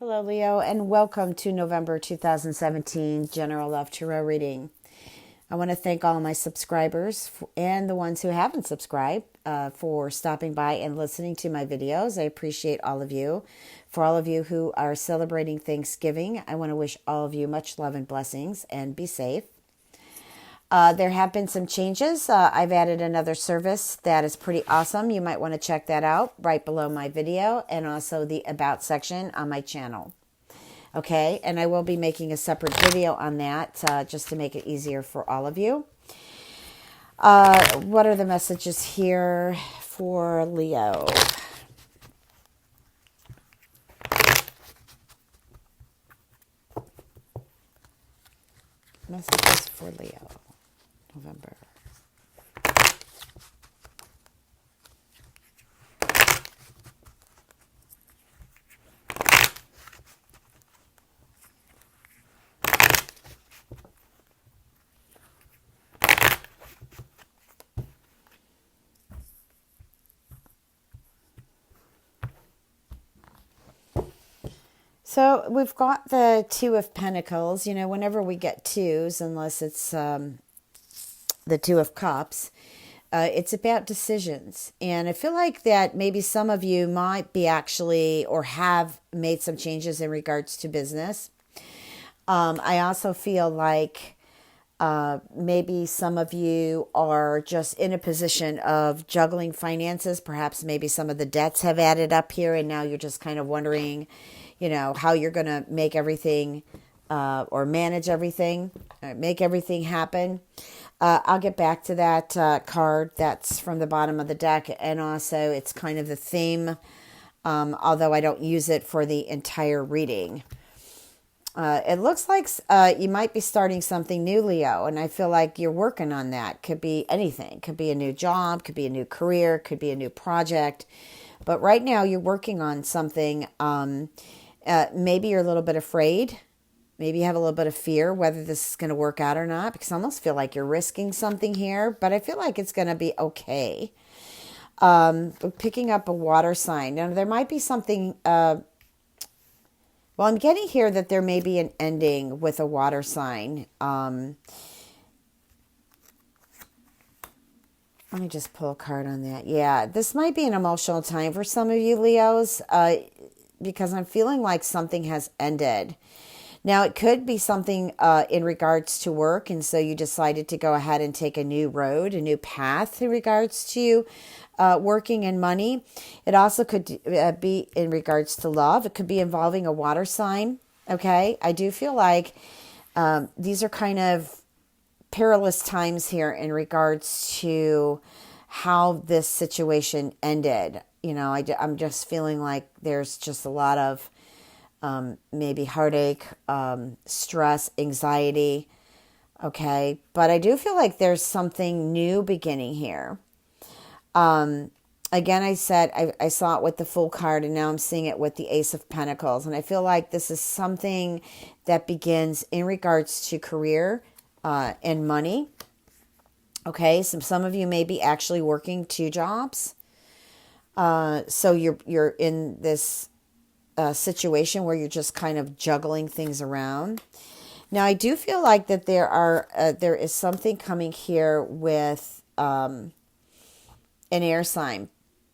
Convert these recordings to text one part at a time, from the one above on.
Hello, Leo, and welcome to November 2017 General Love Tarot reading. I want to thank all my subscribers and the ones who haven't subscribed for stopping by and listening to my videos. I appreciate all of you. For all of you who are celebrating Thanksgiving, I want to wish all of you much love and blessings and be safe. There have been some changes. I've added another service that is pretty awesome. You might want to check that out right below my video and also the About section on my channel. Okay, and I will be making a separate video on that just to make it easier for all of you. What are the messages here for Leo? Messages for Leo, November. So we've got the Two of Pentacles. You know, whenever we get twos, unless it's the Two of Cups, it's about decisions. And I feel like that maybe some of you might be actually or have made some changes in regards to business. I also feel like maybe some of you are just in a position of juggling finances. Perhaps maybe some of the debts have added up here and now you're just kind of wondering, how you're going to make everything or manage everything, make everything happen. I'll get back to that card that's from the bottom of the deck. And also it's kind of the theme, although I don't use it for the entire reading. It looks like you might be starting something new, Leo, and I feel like you're working on that. Could be anything. Could be a new job, could be a new career, could be a new project. But right now you're working on something. Maybe you're a little bit afraid. Maybe you have a little bit of fear whether this is going to work out or not, because I almost feel like you're risking something here, but I feel like it's going to be okay. Picking up a water sign. Now, there might be something... Well, I'm getting here that there may be an ending with a water sign. Let me just pull a card on that. Yeah, this might be an emotional time for some of you, Leos, because I'm feeling like something has ended. Now, it could be something in regards to work, and so you decided to go ahead and take a new road, a new path in regards to working and money. It also could be in regards to love. It could be involving a water sign, okay? I do feel like these are kind of perilous times here in regards to how this situation ended. I'm just feeling like there's just a lot of maybe heartache, stress, anxiety, okay? But I do feel like there's something new beginning here. Again, I said I saw it with the Fool card, and now I'm seeing it with the Ace of Pentacles. And I feel like this is something that begins in regards to career and money. Okay, so some of you may be actually working two jobs. So you're in this situation where you're just kind of juggling things around. Now, I do feel like that there is something coming here with an air sign,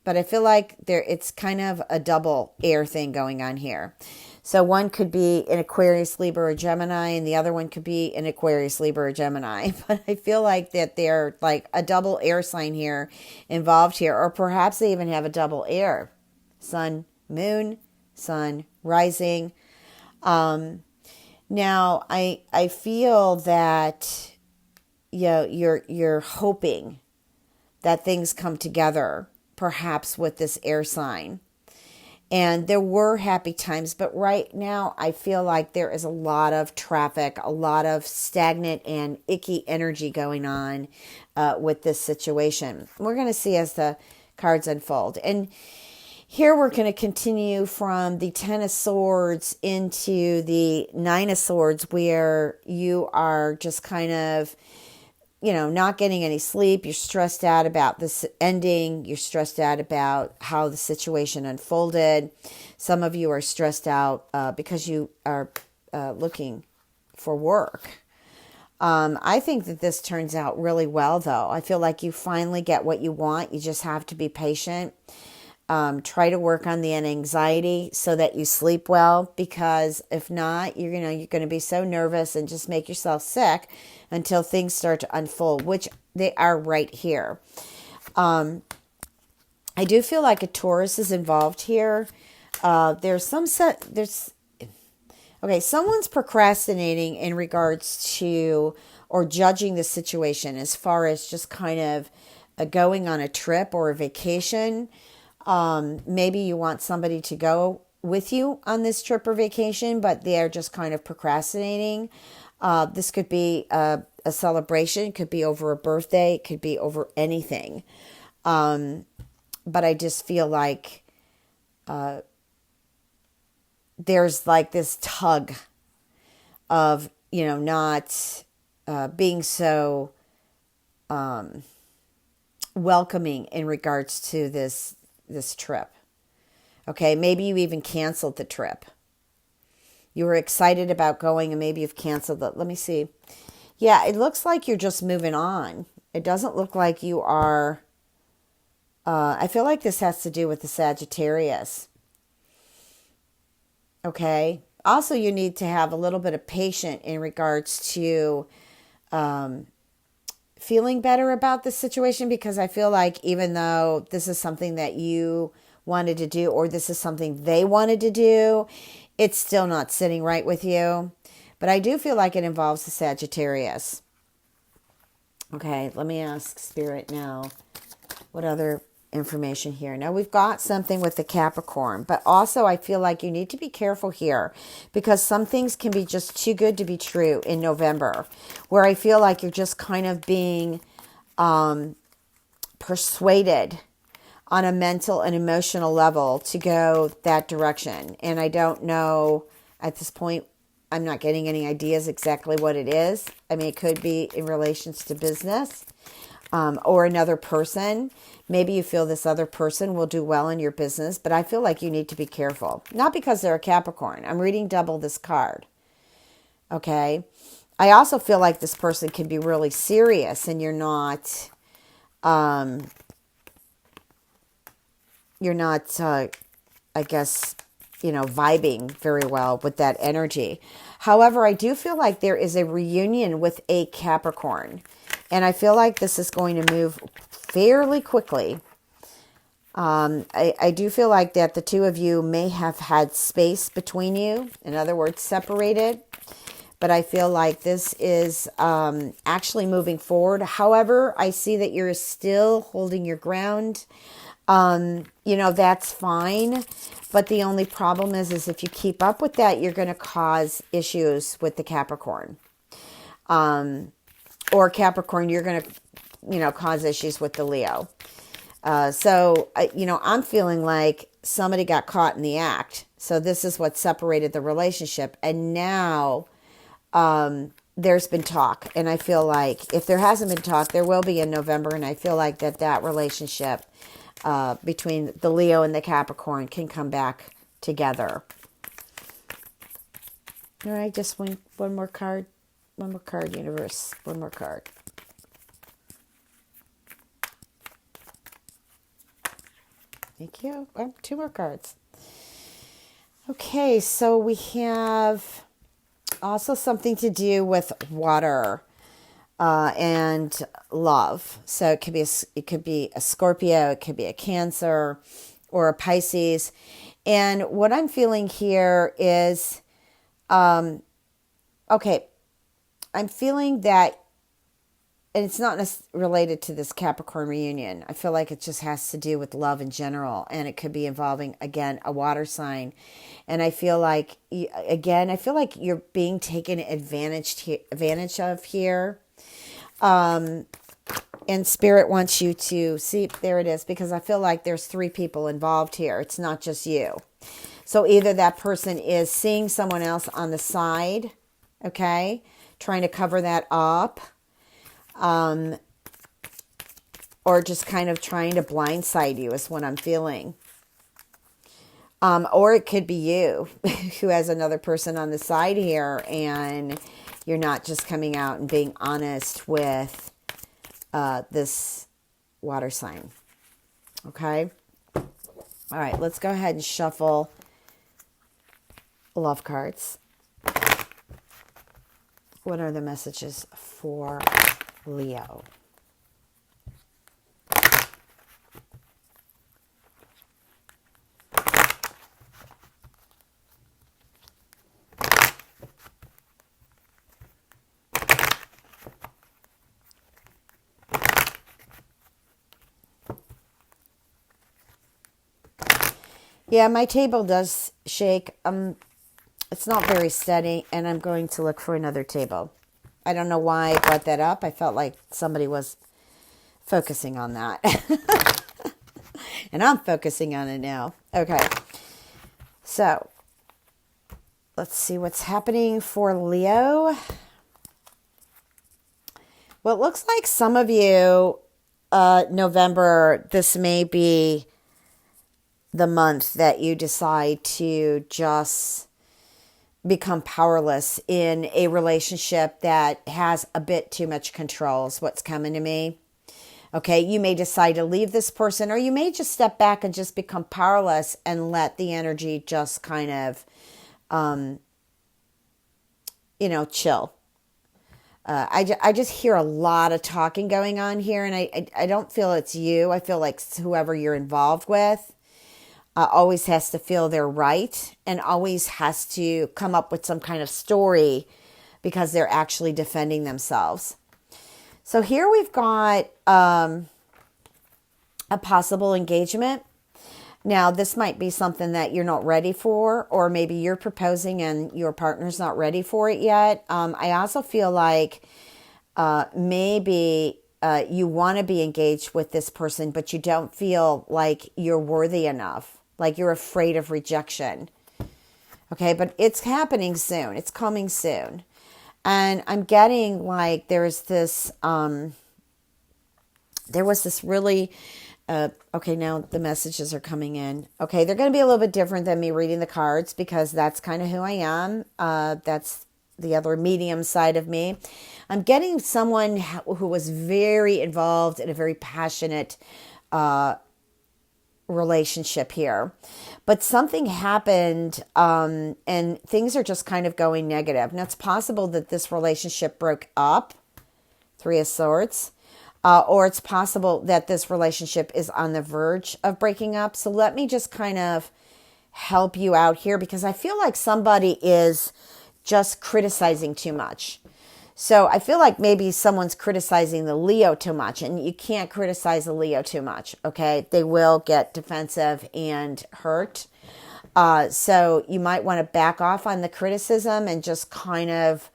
but I feel like it's kind of a double air thing going on here. So one could be an Aquarius, Libra, or Gemini, and the other one could be an Aquarius, Libra, or Gemini. But I feel like that they're like a double air sign here involved here, or perhaps they even have a double air. Sun, moon, sun, rising. Now I feel that you're hoping that things come together, perhaps with this air sign. And there were happy times, but right now I feel like there is a lot of traffic, a lot of stagnant and icky energy going on with this situation. We're going to see as the cards unfold. And here we're going to continue from the Ten of Swords into the Nine of Swords, where you are just kind of not getting any sleep. You're stressed out about this ending. You're stressed out about how the situation unfolded. Some of you are stressed out because you are looking for work. I think that this turns out really well, though. I feel like you finally get what you want. You just have to be patient. Try to work on the anxiety so that you sleep well, because if not, you're going to be so nervous and just make yourself sick until things start to unfold, which they are right here. I do feel like a Taurus is involved here. Someone's procrastinating in regards to or judging the situation as far as just kind of going on a trip or a vacation. Maybe you want somebody to go with you on this trip or vacation, but they're just kind of procrastinating. This could be a celebration. It could be over a birthday. It could be over anything. But I just feel like there's like this tug of, not being so welcoming in regards to this trip. Okay, maybe you even canceled the trip. You were excited about going and maybe you've canceled it. Let me see. Yeah, it looks like you're just moving on. It doesn't look like you are. I feel like this has to do with the Sagittarius. Okay. Also, you need to have a little bit of patience in regards to feeling better about the situation, because I feel like even though this is something that you wanted to do or this is something they wanted to do, it's still not sitting right with you. But I do feel like it involves the Sagittarius. Okay, let me ask Spirit now. What other information here? Now we've got something with the Capricorn, but also I feel like you need to be careful here, because some things can be just too good to be true in November, where I feel like you're just kind of being persuaded on a mental and emotional level to go that direction. And I don't know at this point, I'm not getting any ideas exactly what it is. I mean, it could be in relations to business or another person. Maybe you feel this other person will do well in your business, but I feel like you need to be careful. Not because they're a Capricorn. I'm reading double this card. Okay. I also feel like this person can be really serious and you're not, I guess, vibing very well with that energy. However, I do feel like there is a reunion with a Capricorn, and I feel like this is going to move fairly quickly. I do feel like that the two of you may have had space between you, in other words, separated, but I feel like this is actually moving forward. However, I see that you're still holding your ground. That's fine. But the only problem is if you keep up with that, you're going to cause issues with the Capricorn. Or Capricorn, you're going to, cause issues with the Leo. I'm feeling like somebody got caught in the act. So this is what separated the relationship. And now there's been talk. And I feel like if there hasn't been talk, there will be in November. And I feel like that relationship between the Leo and the Capricorn can come back together. All right, just one more card. One more card, universe. One more card. Thank you. Oh, two more cards. Okay, so we have also something to do with water. And love. So it could be a Scorpio, it could be a Cancer, or a Pisces. And what I'm feeling here is, I'm feeling that, and it's not related to this Capricorn reunion. I feel like it just has to do with love in general, and it could be involving, again, a water sign. And I feel like, you're being taken advantage of here. And Spirit wants you to see, there it is, because I feel like there's three people involved here. It's not just you. So either that person is seeing someone else on the side, okay, trying to cover that up, or just kind of trying to blindside you is what I'm feeling. Or it could be you who has another person on the side here, and you're not just coming out and being honest with this water sign. Okay? All right, let's go ahead and shuffle love cards. What are the messages for Leo? Yeah, my table does shake. It's not very steady, and I'm going to look for another table. I don't know why I brought that up. I felt like somebody was focusing on that. And I'm focusing on it now. Okay. So, let's see what's happening for Leo. Well, it looks like some of you, November, this may be the month that you decide to just become powerless in a relationship that has a bit too much control is what's coming to me. Okay, you may decide to leave this person, or you may just step back and just become powerless and let the energy just kind of, chill. I just hear a lot of talking going on here, and I don't feel it's you. I feel like whoever you're involved with always has to feel they're right and always has to come up with some kind of story because they're actually defending themselves. So here we've got a possible engagement. Now, this might be something that you're not ready for, or maybe you're proposing and your partner's not ready for it yet. I also feel like maybe you want to be engaged with this person, but you don't feel like you're worthy enough, like you're afraid of rejection. Okay, but it's happening soon. It's coming soon. And I'm getting like there was this really... okay, now the messages are coming in. Okay, they're going to be a little bit different than me reading the cards because that's kind of who I am. That's the other medium side of me. I'm getting someone who was very involved in a very passionate relationship here. But something happened and things are just kind of going negative. Now, it's possible that this relationship broke up. Three of Swords. Or it's possible that this relationship is on the verge of breaking up. So let me just kind of help you out here because I feel like somebody is just criticizing too much. So I feel like maybe someone's criticizing the Leo too much, and you can't criticize the Leo too much, okay? They will get defensive and hurt. So you might want to back off on the criticism and just kind of,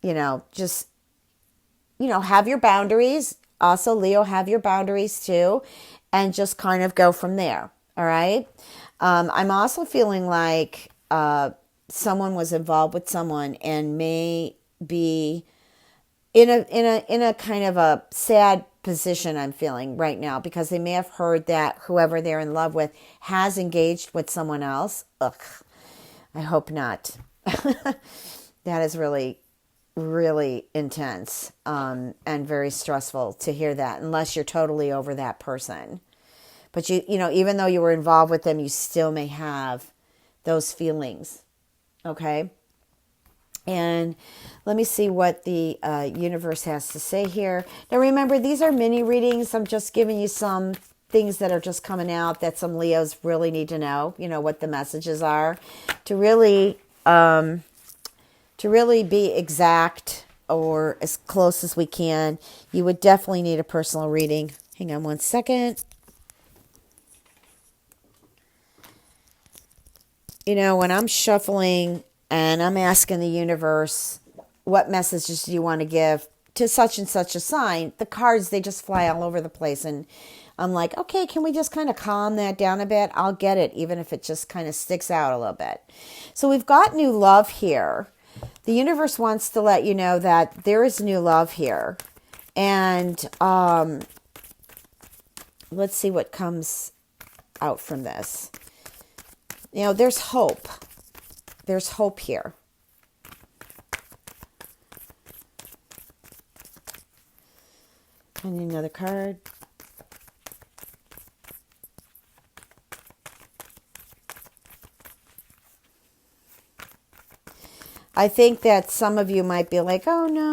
have your boundaries. Also, Leo, have your boundaries too, and just kind of go from there. All right. I'm also feeling like someone was involved with someone and may be in a kind of a sad position. I'm feeling right now because they may have heard that whoever they're in love with has engaged with someone else. Ugh. I hope not. That is really intense and very stressful to hear that, unless you're totally over that person. But even though you were involved with them, you still may have those feelings. Okay. And let me see what the universe has to say here. Now, remember, these are mini readings. I'm just giving you some things that are just coming out that some Leos really need to know, what the messages are to really be exact or as close as we can. You would definitely need a personal reading. Hang on one second. When I'm shuffling and I'm asking the universe, what messages do you want to give to such and such a sign? The cards, they just fly all over the place. And I'm like, okay, can we just kind of calm that down a bit? I'll get it, even if it just kind of sticks out a little bit. So we've got new love here. The universe wants to let you know that there is new love here. And let's see what comes out from this. You know, there's hope. There's hope here. I need another card. I think that some of you might be like, oh, no,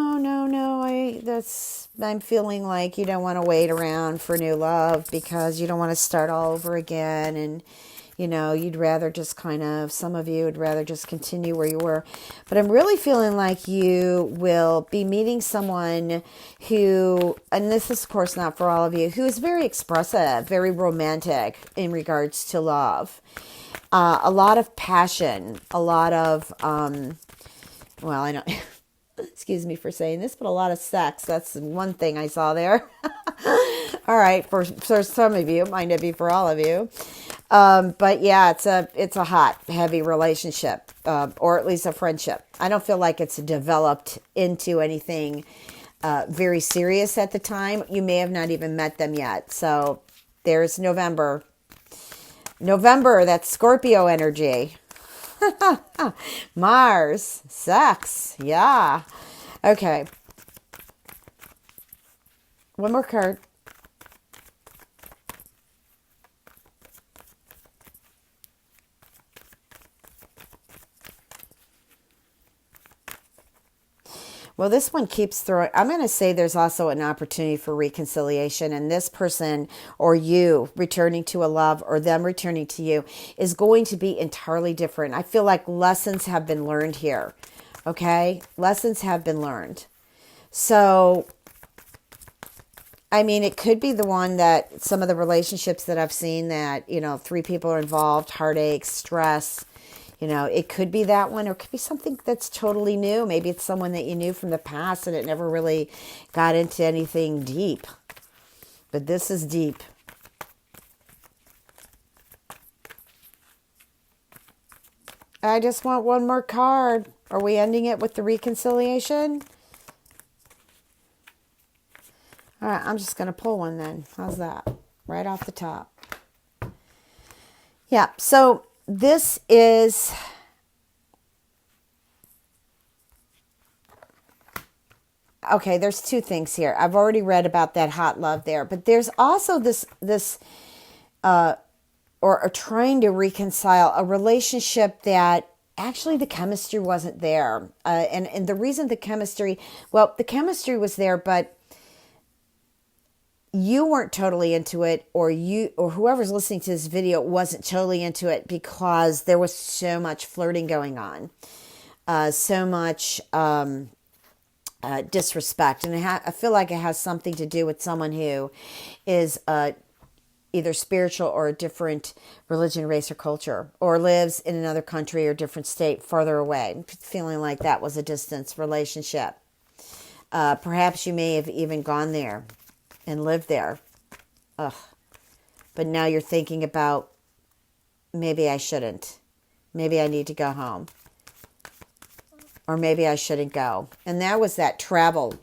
I'm feeling like you don't want to wait around for new love because you don't want to start all over again. And, you know, some of you would rather just continue where you were. But I'm really feeling like you will be meeting someone who, and this is of course not for all of you, who is very expressive, very romantic in regards to love. A lot of passion, a lot of, well, I don't, excuse me for saying this, but a lot of sex. That's one thing I saw there. All right, for some of you, it might not be for all of you. But yeah, it's a hot, heavy relationship, or at least a friendship. I don't feel like it's developed into anything very serious at the time. You may have not even met them yet. So there's November. That's Scorpio energy. Mars, sex, yeah. Okay. One more card. Well, this one keeps throwing. I'm going to say there's also an opportunity for reconciliation, and this person or you returning to a love or them returning to you is going to be entirely different. I feel like lessons have been learned here. Okay? Lessons have been learned. So, I mean, it could be the one that some of the relationships that I've seen that, you know, 3 people are involved, heartache, stress. You know, it could be that one, or it could be something that's totally new. Maybe it's someone that you knew from the past and it never really got into anything deep. But this is deep. I just want one more card. Are we ending it with the reconciliation? All right, I'm just going to pull one then. How's that? Right off the top. Yeah, so this is, okay, there's 2 things here. I've already read about that hot love there, but there's also this or trying to reconcile a relationship that actually the chemistry wasn't there. And the reason the chemistry was there, but you weren't totally into it, or whoever's listening to this video wasn't totally into it because there was so much flirting going on, so much disrespect. And I feel like it has something to do with someone who is either spiritual or a different religion, race, or culture, or lives in another country or different state farther away. I'm feeling like that was a distance relationship. Perhaps you may have even gone there and lived there. Ugh. But now you're thinking about, maybe I shouldn't. Maybe I need to go home. Or maybe I shouldn't go. And that was that travel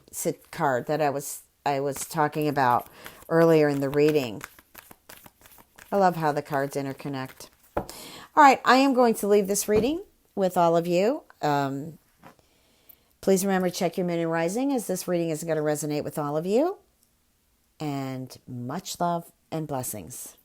card that I was talking about earlier in the reading. I love how the cards interconnect. All right, I am going to leave this reading with all of you. Please remember to check your moon and rising, as this reading is going to resonate with all of you. And much love and blessings.